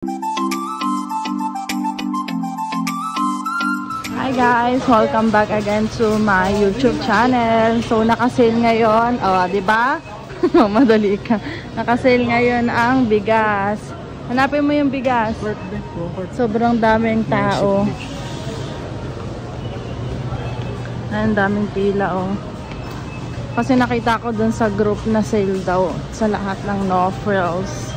Hi guys, welcome back again to my YouTube channel. So naka-sale ngayon, di ba? Madali ka. Naka-sale ngayon ang bigas. Hanapin mo yung bigas. Sobrang daming tao. Ang daming pila Kasi nakita ko dun sa group na sale daw sa lahat ng no frills.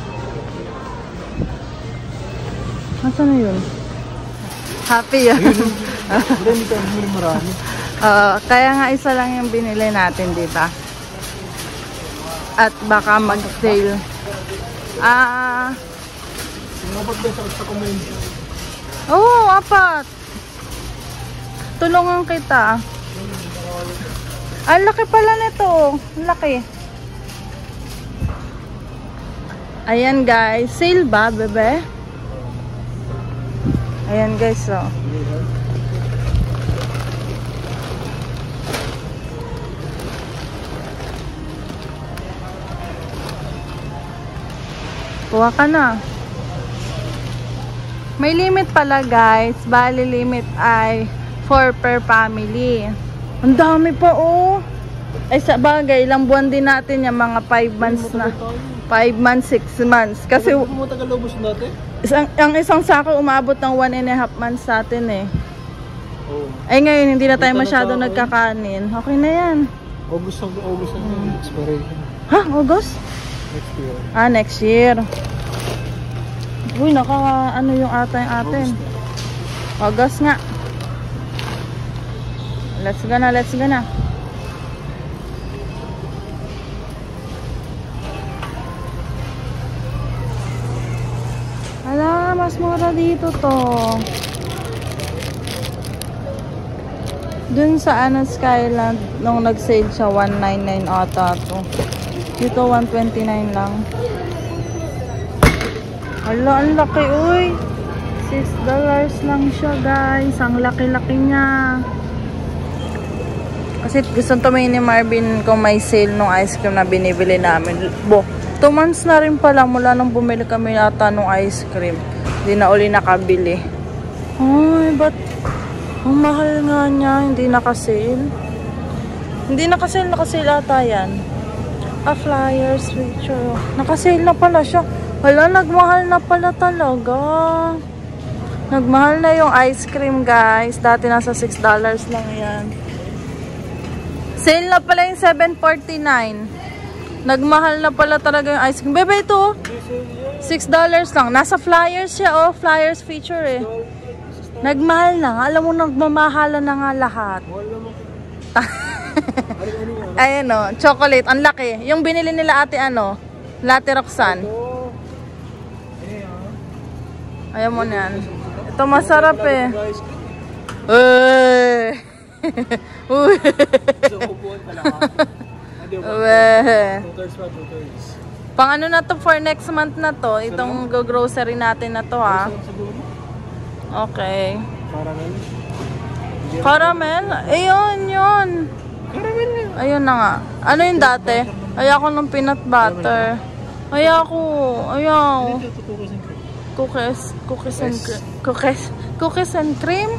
Nasaan na yun? Happy yun. Kaya nga isa lang yung binili natin dito. At baka mag-sale. Oo, apat. Tulungan kita. Ang laki pala nito. Ang laki. Ayan guys. Sale ba, bebe? Ayan guys, Kuha ka na. May limit pala guys. Bali limit ay 4 per family. Ang dami pa Ay sa bagay, ilang buwan din natin yung mga 5 months na. 5 months, 6 months. Kasi ang isang sako umabot ng 1.5 months sa atin Ay ngayon hindi na tayo masyado nagkakanin. Okay na yan. August na expiration. Ha? August? Next year. Next year. Uy, ano yung atin? August nga. Let's go na. Ala, mas mura dito to. Dun sa Skyland, nung nag-sale siya, 199 ata to. Dito, 129 lang. Ala, ang laki, uy. $6 lang siya, guys. Ang laki-laki niya. Kasi gusto tumingin ni Marvin kung may sale nung ice cream na binibili namin. 2 months na rin pala mula nung bumili kami ata nung ice cream. Hindi na uli nakabili. Ay, ba't ang mahal nga niya, hindi nakasale. Hindi nakasale ata yan. Flyers picture. Nakasale na pala siya. Wala, nagmahal na pala talaga. Nagmahal na yung ice cream, guys. Dati nasa $6 lang yan. Sale na pala yung $7.49. Nagmahal na pala talaga yung ice cream. Bebe, ito $6 lang. Nasa flyers siya, flyers feature Nagmahal na. Alam mo, nagmamahala na nga lahat. Ayan chocolate. Ang laki. Yung binili nila ate Latte Roxanne. Ayan mo na yan. Ito masarap Uy. Pang na to for next month na to. Itong grocery natin na to Okay. Caramel? Ayun. Ayun na nga. Ano yung dati? Ayoko ng peanut butter. Ayaw. Cookies and cream?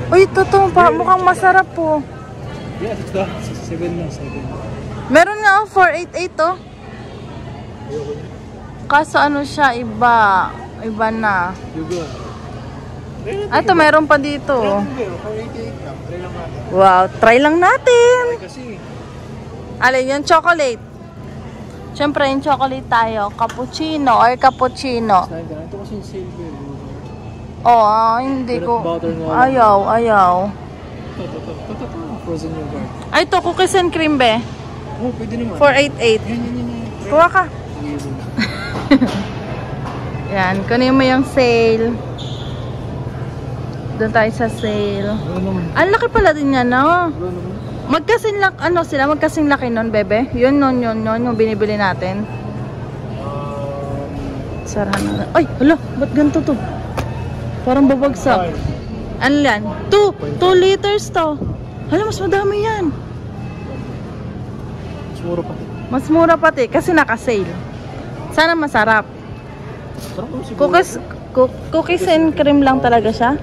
Uy, totoo pa. Mukhang masarap po. Yeah, $7 na. Meron nga 488 Kaso siya, iba na. Ito, meron pa dito. Wow, try lang natin. Alin, yung chocolate. Siyempre, yung chocolate tayo. Cappuccino or cappuccino. Ito kasi yung silver. Hindi ko. Ayaw. Frozen yogurt. Ay, ito, cookies and cream, be. Pwede naman. 488. Kuha ka. Yan, kunin mo yung sale. Doon tayo sa sale. Ang laki pala din yan, Magkasing laki nun, bebe? Yun, yung binibili natin. Sarahan na. Ay, hala, ba't ganito to? Parang babagsak. Ano yan? 2 liters to. Hala, mas madami yan. Mura pa. Mas mura pati kasi naka-sale. Sana masarap. Sarap naman siguro. Cookies and cream lang talaga siya.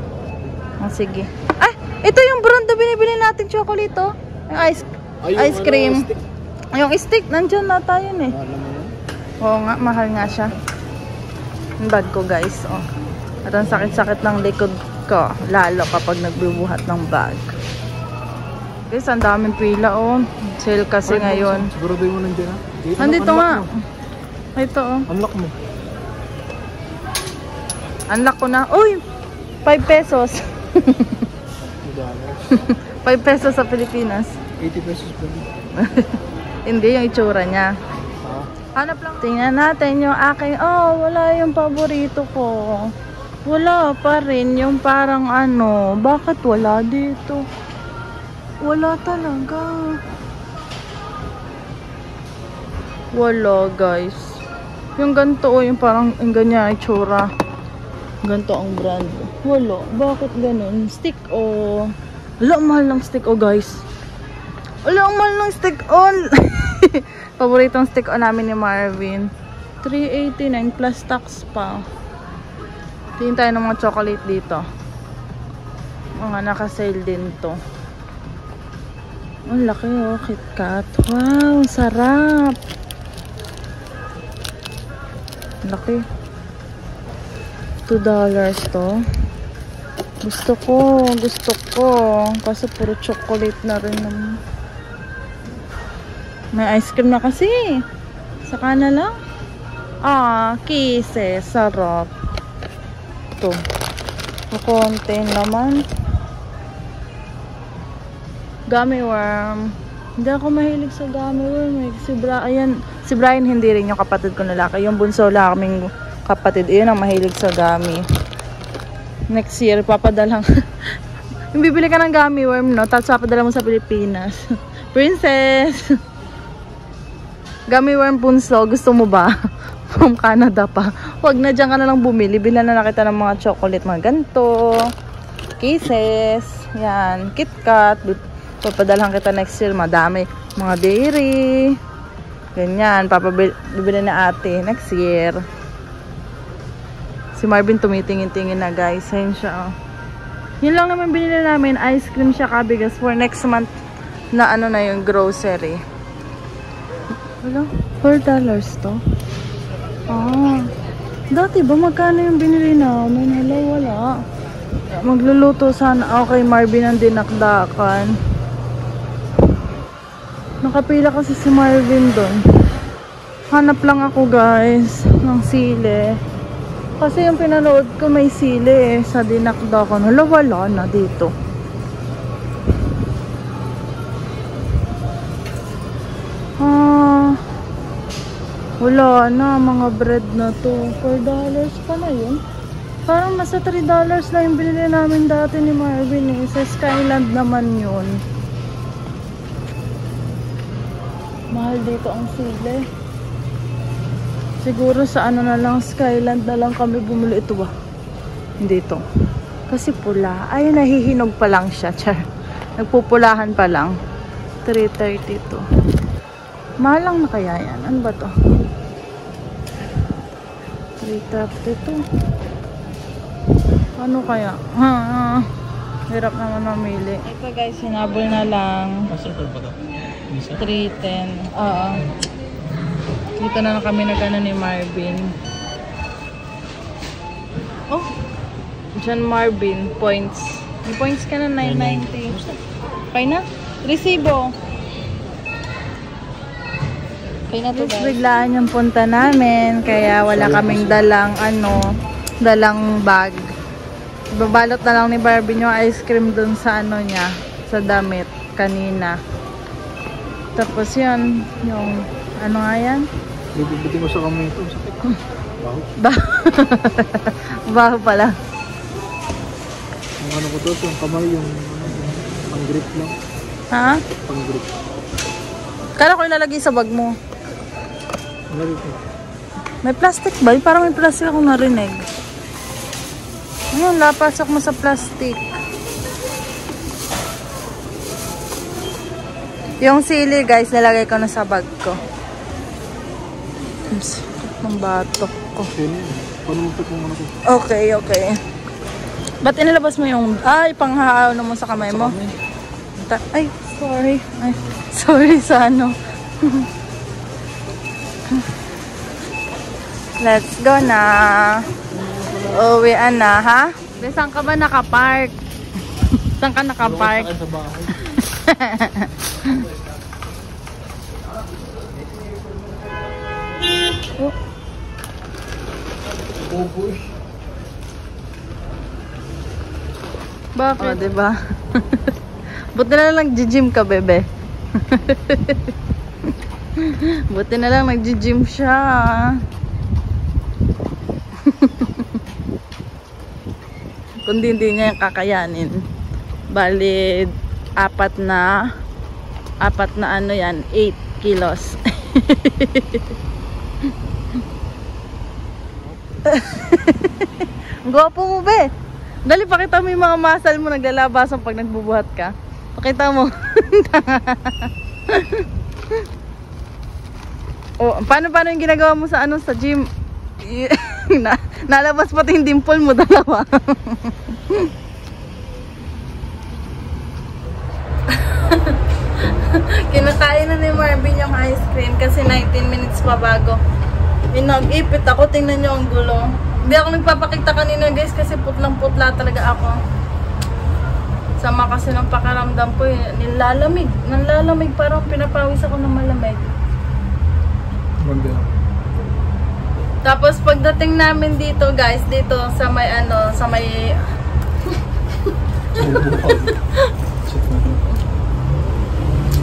Oh, sige. Ay, ito yung brand na binibili natin chocolate, oh. Yung ice cream. Yung stick, nandyan na tayo eh. Oo nga, mahal nga siya. Yung bag ko guys, oh. At ang sakit-sakit ng likod ko, lalo kapag nagbubuhat ng bag. Guys, ang daming pila, oh. Sale kasi ngayon. Siguro doon mo nandiyan, ha? Nandito nga. Ito, oh. Unlock mo. Unlock ko na. Uy! 5 pesos. 5 pesos sa Pilipinas. 80 pesos pa. Hindi, yung itsura niya. Hanap lang. Tingnan natin yung aking, wala yung paborito ko. Wala pa rin yung parang ano, bakit wala dito? Wala talaga. Wala guys. Yung ganito, yung parang yung ganyan itsura. Ganito ang brand. Wala. Bakit ganun? Stick o... Wala, mahal ng stick o guys. Wala, mahal ng stick on. Paboritong stick on namin ni Marvin. 389 plus tax pa. Tingin tayo ng mga chocolate dito. Mga naka-sale din to. Ang laki oh, KitKat. Wow, sarap. Laki. $2 to. Gusto ko. Kasi puro chocolate na rin naman. May ice cream na kasi. Saka na lang. Kisses. Sarap. Ito. Konti naman. Gummy worm. Hindi ako mahilig sa gummy worm. Si Brian hindi rin yung kapatid ko na laki. Yung bunso lang kaming kapatid. Iyon ang mahilig sa gummy. Next year, papadalang. Yung bibili ka ng gummy worm, no? Tapos papadala mo sa Pilipinas. Princess! Gummy worm bunso, gusto mo ba? From Canada pa. Huwag na, dyan ka na lang bumili. Bilan na nakita ng mga chocolate, mga ganito. Kisses. Yan. KitKat. Papadalang kita next year. Madami. Mga dairy. Ganyan. Bibili na ate next year. Si Marvin tumitingin-tingin na guys. Ayun siya. Yun lang naman binili namin. Ice cream siya kabigas for next month na ano na yung grocery. Wala? $4 to? Dati ba magkano yung binili namin? Hala, wala. Magluluto sana. Okay, Marvin ang dinakdakan. Nakapila kasi si Marvin doon. Hanap lang ako guys ng sili. Kasi yung pinanood ko may sili sa dinakdakan. Hala, wala na dito. Wala na, mga bread na to. $4 pa na yun. Parang nasa $3 na yung binili namin dati ni Marvin eh. Sa Skyland naman yun. Mahal dito ang sili. Siguro sa ano na lang, Skyland na lang kami bumili. Ito ba? Hindi ito. Kasi pula. Ay, nahihinog pa lang siya. Char. Nagpupulahan pa lang. 3.30 to. Mahal lang na kaya yan. Ano ba to? 3.32. Ano kaya? Hirap naman mamili. Ito guys, hinabol na lang. 3.10. Oo. Dito na lang kami nagano ni Marvin. Oh! Diyan Marvin. Points. May points ka na 990. Okay na? Resibo. Okay na to guys. Biglaan yung punta namin. Kaya wala kaming dalang dalang bag. Babalot na lang ni Barbie yung ice cream dun sa niya. Sa damit. Kanina. Tapos yun. Yung ano nga yan? Buti mo sa kamay ito. Baho. Baho pala. Yung ano ko to, yung kamay, yung pang-grip lang. Ha? Pang-grip. Kala ko ilalagay sa bag mo. May plastic ba? Parang may plastic akong narinig. Ayun, lapasok mo sa plastic. Yung sili guys, nilagay ko na sa bag ko. Ang sakit ng batok ko. Sino yun? Paano mo ito kung ano ko? Okay, okay. Ba't inilabas mo yung... Ay, panghahaw mo sa kamay mo? Ay, sorry. Ay, sorry sa ano. Let's go na. Uwian na, ha? Saan ka ba nakapark? Saan ka nakapark? Sa bahay. Oh boy. Bakit? Oh, diba? Buti na lang nag-gym ka, bebe. Buti na lang nag-gym siya. Kundi hindi niya yung kakayanin. Bali, apat na ano yan, 8 kilos. Gwapo mo, be. Dali, pakita mo yung mga muscle mo naglalabasan pag nagbubuhat ka. Pakita mo. Oh, paano yung ginagawa mo sa ano sa gym? Nalabas pati yung dimple mo, dalawa. Kinakain na ni Marvin yung ice cream kasi 19 minutes pa bago. Nag-ipit ako, tingnan nyo ang gulo. Hindi ako nagpapakita kanina guys kasi putlang-putla talaga ako. Sama kasi ng pakaramdam ko eh. Nilalamig, parang pinapawis ako ng malamig. Maganda. Tapos pagdating namin dito guys, dito sa may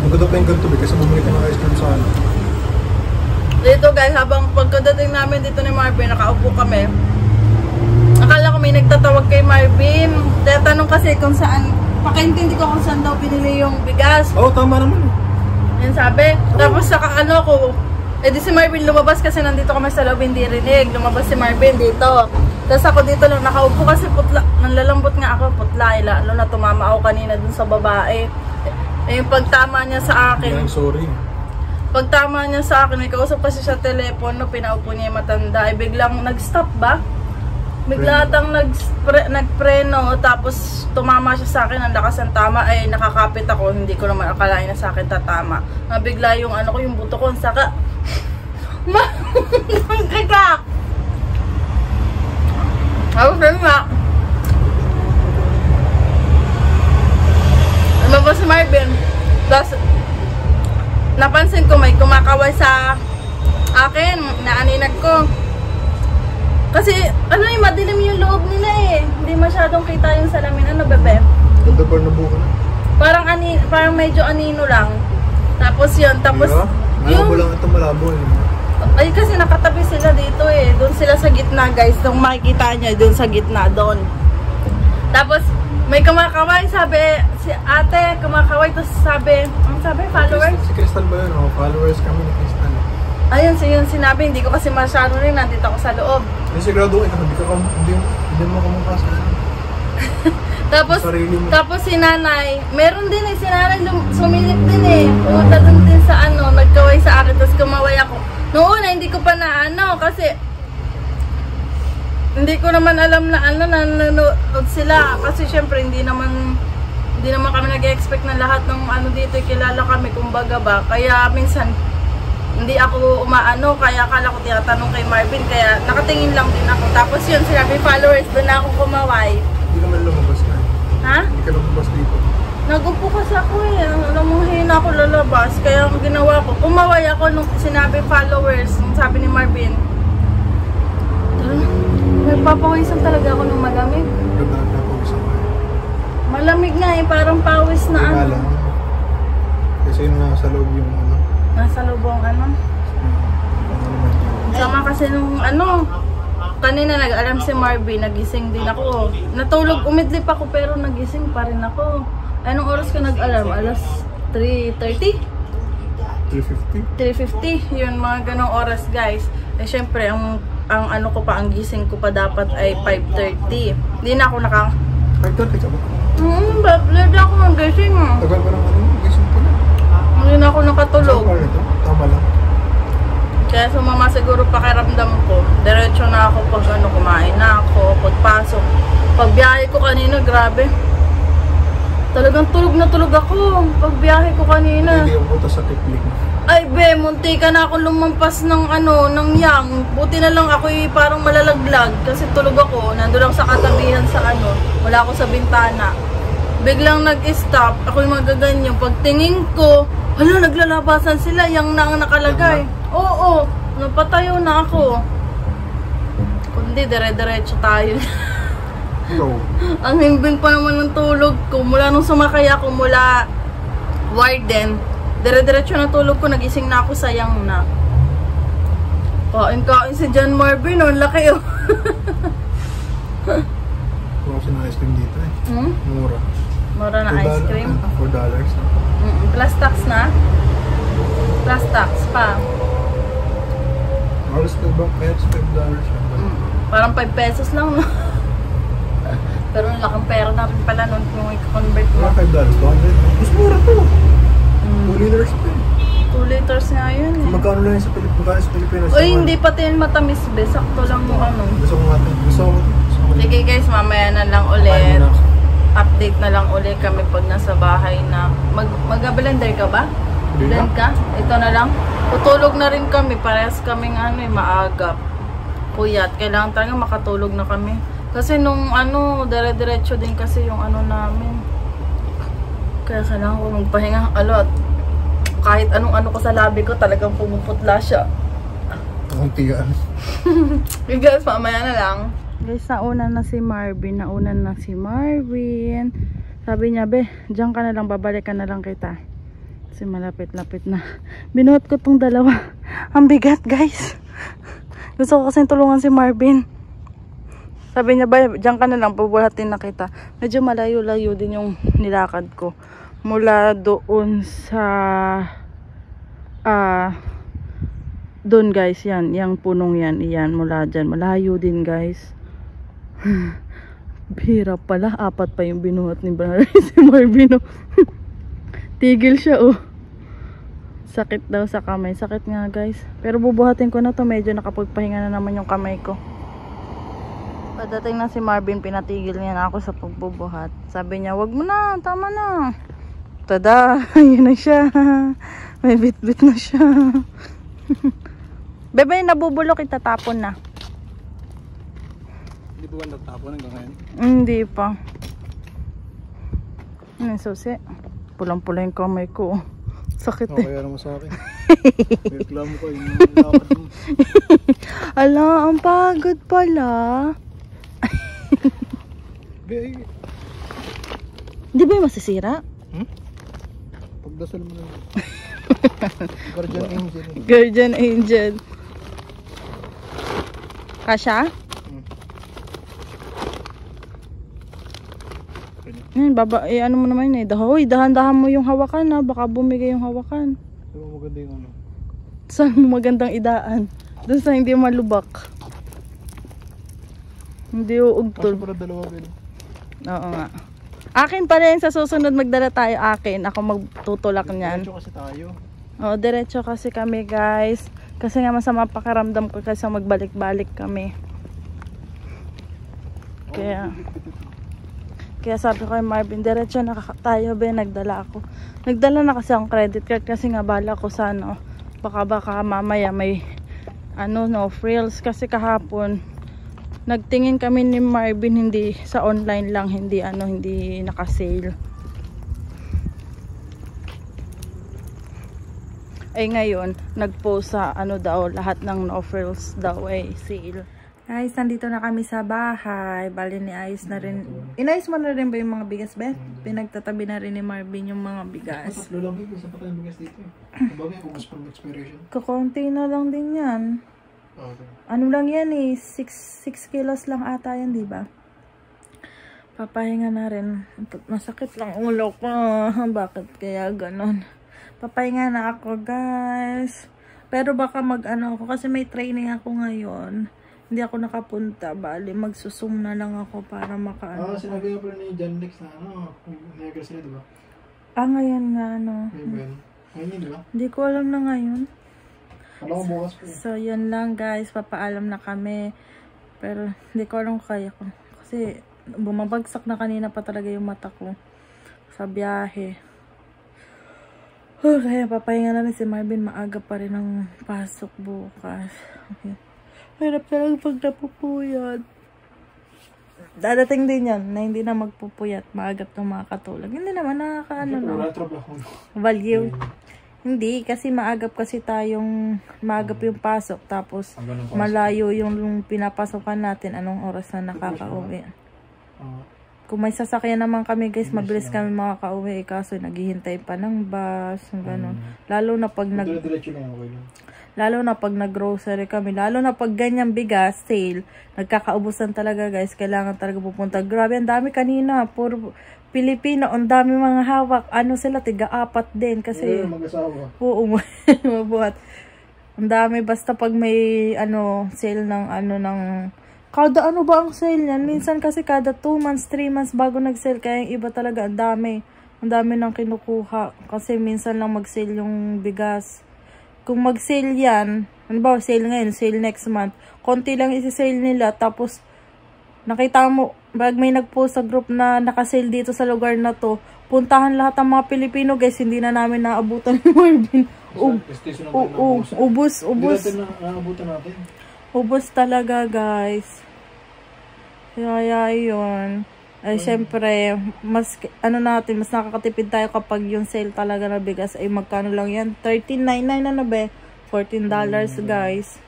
Maganda pa yung ganito kasi bumili ka ng ice cream sa ano. Dito guys, habang pagkadating namin dito ni Marvin, nakaupo kami. Akala ko may nagtatawag kay Marvin. Tatanong kasi kung saan, pakaintindi ko kung saan daw binili yung bigas. Oo, tama naman. Yan sabi. Tapos saka ano ko, di si Marvin lumabas kasi nandito kami sa loob, hindi rinig. Lumabas si Marvin dito. Tapos ako dito lang nakaupo kasi putla. Nanlalambot nga ako, putla. Lalo na tumama ako kanina dun sa babae. Yung pagtama niya sa akin. Yeah, sorry. Pagtama niya sa akin, may kausap kasi sa telepono, pinaupo niya yung matanda. Ay biglang nag-stop ba? Bigla atang nagpreno, tapos tumama siya sa akin, ang lakas ng tama, ay nakakapit ako, hindi ko naman akalain na sa akin tatama. Bigla yung ano ko, yung buto ko, ang saka. Kaka! Ako sa nga. Lumabas si Marvin, tapos napansin ko may kumakaway sa akin, naaninag ko. Kasi, ano eh, madilim yung loob nila eh. Hindi masyadong kita yung salamin. Ano, bebe? Ganda pa na buka na. Parang medyo anino lang. Tapos yun, tapos... Yeah. Malabo lang ito, malabo eh. Ay, kasi nakatabi sila dito eh. Doon sila sa gitna, guys. Nung makikita niya, doon sa gitna, doon. Tapos, may kumakaway, sabi, si ate, kumakaway, tapos sabi, ang sabi, followers? Si Crystal ba yun? Oh, followers kami ni Crystal. Ayun, so yun sinabi, hindi ko kasi masyado rin, nandito ako sa loob. Hindi sigurado ko, hindi mo kamukha sa Tapos si nanay, meron din eh, si nanay sumilip din eh. Pumunta dun din sa ano, nagkaway sa akin, tapos kumaway ako. Noong una, hindi ko pa na ano, kasi hindi ko naman alam na ano, nanonood sila. Kasi syempre, hindi naman kami nag-expect na lahat ng ano dito, kilala kami, kumbaga ba. Kaya minsan, hindi ako umaano, kaya akala ko tinatanong kay Marvin, kaya nakatingin lang din ako. Tapos yun, sinabi followers, doon na ako kumaway. Hindi naman lumabas ka. Ha? Hindi ka lumabas dito. Nagupo kasi ako eh. Alam mo, hina ako lalabas. Kaya ang ginawa ko, kumaway ako nung sinabi followers, nung sabi ni Marvin. Nagpapawisan talaga ako ng malamig. Nagpapawisan ka. Malamig nga eh, parang pawis na ano. Kasi yung nasa loob yung ano. Nasa lubong ano? Sama kasi nung ano, kanina nag-alarm si Marvin, nagising din ako. Natulog, umidlip ako pero nagising pa rin ako. Anong oras ka nag-alarm? Alas 3:30? 3:50. Yun, mga ganong oras guys. Eh syempre, ang ano ko pa, ang gising ko pa dapat ay 5:30. Hindi na ako 5:30 ka ba? Late ako mag-gising. Tagal pa ng ano, gising ko na. Hindi na ako nakatulog. Tama lang. Kaya sumama siguro pakiramdam ko. Diretso na ako pag ano, kumain na ako, pagpasok. Pagbiyahe ko kanina, grabe. Talagang tulog na tulog ako. Pagbiyahe ko kanina. Hindi yung butas sa tipling. Ay be, munti ka na ako lumampas ng ano, ng yang. Buti na lang ako parang malalaglag. Kasi tulog ako. Nandun ako sa katabihan sa ano. Wala ako sa bintana. Biglang nag-stop. Ako yung magaganyan. Pagtingin ko, hala, naglalabasan sila. Yang na ang nakalagay. Oo, napatayo na ako. Kundi, dire-diretso tayo. No. Ang himbing pa naman ng tulog ko. Mula nung sumakay ako mula Warden, dire-diretso na tulog ko. Nagising na ako, sayang na. Kain-kain si John Marvin. Ang laki oh. Kung kasi ng ice cream dito eh. Mura. Mura na ice cream. $4. Plus tax na? Plus tax pa. Alas ka ba? Kaya $5 siya. Parang 5 pesos lang, no? Pero laking pera na rin pala nun kung i-convert mo. $5, 200. Mas mura to. 2 liters pa eh. 2 liters nga yun eh. Magkano lang yun sa Pilipinas? Uy, hindi pati yun matamis be. Sakto lang yung ano. Gusto ko natin. Sige guys, mamaya na lang ulit. Update na lang ulit kami pag nasa bahay na. Mag-blender ka ba? Blend ka? Ito na lang. Tutulog na rin kami. Parehas kaming ano eh, maagap. Puyat. Kailangan talaga makatulog na kami. Kasi nung ano, dire-diretso din kasi yung ano namin. Kaya kailangan ko magpahinga. Alot. Kahit anong ano ko sa labi ko, talagang pumuputla siya. Ang tigaan. Okay guys, mamaya na lang. Guys, nauna na si Marvin. Sabi niya, be, diyan ka na lang, babalikan na lang kita. Kasi malapit-lapit na. Binuhat ko tong dalawa. Ang bigat guys. Gusto ko kasi tulungan si Marvin. Sabi niya, ba, diyan ka na lang, pabuhatin na kita. Medyo malayo-layo din yung nilakad ko. Mula doon sa doon guys, yan, yung punong yan, iyan, mula dyan, malayo din guys. Hirap pala, 4 pa yung binuhat ni si Marvin. Tigil siya oh. Sakit daw sa kamay, sakit nga guys. Pero bubuhatin ko na to, medyo nakapagpahinga na naman yung kamay ko. Pagdating na si Marvin, pinatigil niya na ako sa pagbubuhat. Sabi niya, wag mo na, tama na. Tada, yun na siya. May bit-bit na siya. Bebe, nabubulok, itatapon na. Hindi ba natapon hanggang ngayon? Hindi pa. Ano yung susi? Pulang-pula yung kamay ko. Sakit eh. Kaya naman sa akin. Reklamo ko yun. Ala, ang pagod pala. Hindi ba yung masisira? Pagdasal mo lang. Guardian Angel. Guardian Angel. Kasha? Baba, ano mo naman yun eh. Hoy, dahan-dahan mo yung hawakan ha. Baka bumigay yung hawakan. Diba maganda yung ano? Saan mo magandang idaan? Doon sa hindi malubak. Hindi uugtol. Kasi para dalawa din. Oo nga. Akin pa rin, sa susunod magdala tayo akin. Ako magtutulak niyan. Diretso kasi tayo. Oo, diretso kasi kami guys. Kasi nga masama pakiramdam ko kasi magbalik-balik kami. Kaya sabi ko kay Marvin, diretso na tayo be, nagdala ako. Nagdala na kasi ang credit card kasi nga bala ko sa ano. Baka mamaya may no frills kasi kahapon. Nagtingin kami ni Marvin, hindi sa online lang, hindi naka-sale. Ay ngayon, nag-post sa daw, lahat ng no frills daw ay sale. Guys, nandito na kami sa bahay. Bali ni Ice na rin. Inayos mo na rin ba yung mga bigas, Beth? Pinagtatabi na rin ni Marvin yung mga bigas. Tatlo lang dito, sa patay ng bigas dito eh. Sabagay, kung mas pang expiration. Kakunti na lang din yan. Okay. Ano lang yan eh, 6 kilos lang ata yan, diba? Papahinga na rin. Masakit lang ulo ko. Bakit kaya ganon? Papahinga na ako, guys. Pero baka ako kasi may training ako ngayon. Hindi ako nakapunta. Bali, magsusum na lang ako para makaano. Sinabi nga pala ni John Lex na Niagara sila, diba? Ngayon nga, Ngayon. Ngayon yun, diba? Hindi ko alam na ngayon. Alam ko bukas po. So, yun lang guys. Papaalam na kami. Pero, hindi ko alam kaya ko. Kasi, bumabagsak na kanina pa talaga yung mata ko. Sa biyahe. Kaya, papahinga na rin si Marvin. Maaga pa rin ang pasok bukas. Okay. Hirap talaga pag napupuyat. Dadating din yan na hindi na magpupuyat. Maagap ng mga katulog. Hindi naman nakakaano na. Wala trabaho. Value. Hindi, kasi maagap kasi tayong, maagap yung pasok, tapos malayo yung pinapasokan natin, anong oras na nakaka-uwi. Kung may sasakyan naman kami guys, mabilis kami makaka-uwi, kaso naghihintay pa ng bus, gano'n. Lalo na pag nag-grocery kami, lalo na pag ganyang bigas, sale, nagkakaubusan talaga guys, kailangan talaga pupunta. Grabe, ang dami kanina, puro Pilipino, ang dami mga hawak. Ano sila, tiga-4 din kasi. Mag-asawa. Oo, mabuhat. Ang dami, basta pag may sale ng kada ano ba ang sale niyan? Minsan kasi kada 2 months, 3 months bago nag-sale, kaya yung iba talaga ang dami. Ang dami nang kinukuha kasi minsan lang mag-sale yung bigas. Kung mag-sale yan, ano ba, sale ngayon, sale next month, konti lang isi-sale nila, tapos nakita mo, pag may nag-post sa group na nakasale dito sa lugar na to, puntahan lahat ng mga Pilipino guys, hindi na namin naabutan ni Marvin. Ubus. Ubus talaga guys. Kaya yun. Ay syempre, mas mas nakakatipid tayo kapag yung sale talaga na bigas ay magkano lang yan? $13.99 na ba? $14 guys.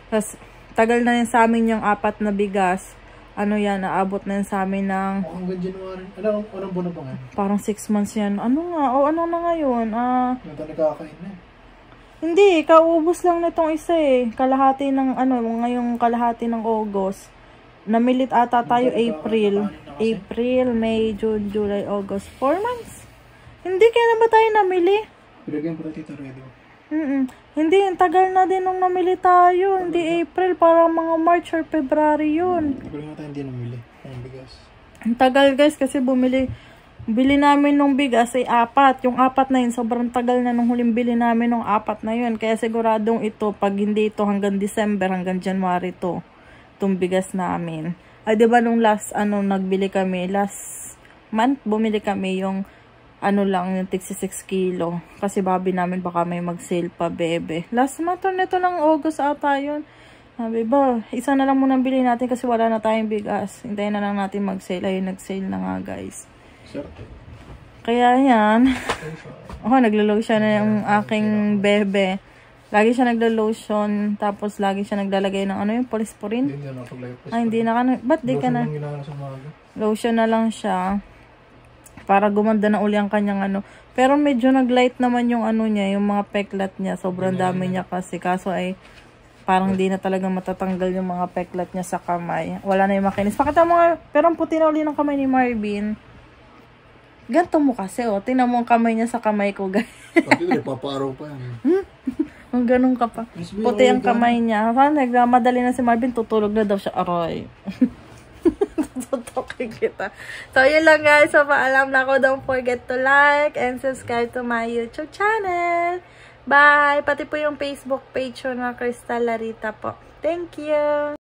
Tapos, tagal na yan sa amin yung 4 na bigas. Ano yan, naabot na yan sa amin ng hanggang January. Anong buwan na ba nga? parang 6 months yan. Ano nga? O ano na ngayon? Nakakain na. Hindi, kaubos lang nitong isa eh. Kalahati ng ngayong kalahati ng August. Namilit ata tayo April, May, June, July, August. 4 months. Hindi, kaya na ba tayo namili? Pinagyan po na Tita Redo. Hindi, tagal na din nung namili tayo. Hindi April, parang mga March or February yun. Tagal nga tayo hindi namili ng bigas. Ang tagal guys, kasi bili namin nung bigas ay 4. Yung 4 na yun, sobrang tagal na nung huling bili namin nung 4 na yun. Kaya siguradong ito, pag hindi ito hanggang December, hanggang January to, itong bigas namin. Ay, diba nung nagbili kami, last month, bumili kami yung lang, yung 66 kilo. Kasi babi namin baka may mag-sale pa, bebe. Last month, nito lang August ata yun. Sabi ba, isa na lang muna bilhin natin kasi wala na tayong bigas. Hintayin na lang natin mag-sale. Ayun, nag-sale na nga, guys. Serte. Kaya yan. Naglo-lotion na yung aking bebe. Lagi siya naglo-lotion. Tapos, lagi siya naglalagay ng yung polisporin. Hindi na napaglagay polisporin. Hindi na ka na. Ba't di ka na? Lotion na lang siya. Para gumanda na uli ang kanyang Pero medyo nag-light naman yung niya, yung mga peklat niya. Sobrang dami niya kasi. Kaso ay parang hindi na talaga matatanggal yung mga peklat niya sa kamay. Wala na yung makinis. Pakita mo nga, pero ang puti na uli ng kamay ni Marvin. Ganto mo kasi, tingnan mo ang kamay niya sa kamay ko, guys. Pati na, papaaraw pa yan. Ang ganun ka pa. Puti ang kamay niya. Nagmadali na si Marvin, tutulog na daw siya. Aroy. Tutukin kita. So, yun lang guys. So, paalam na ako. Don't forget to like and subscribe to my YouTube channel. Bye! Pati po yung Facebook page na Crystal Larita po. Thank you!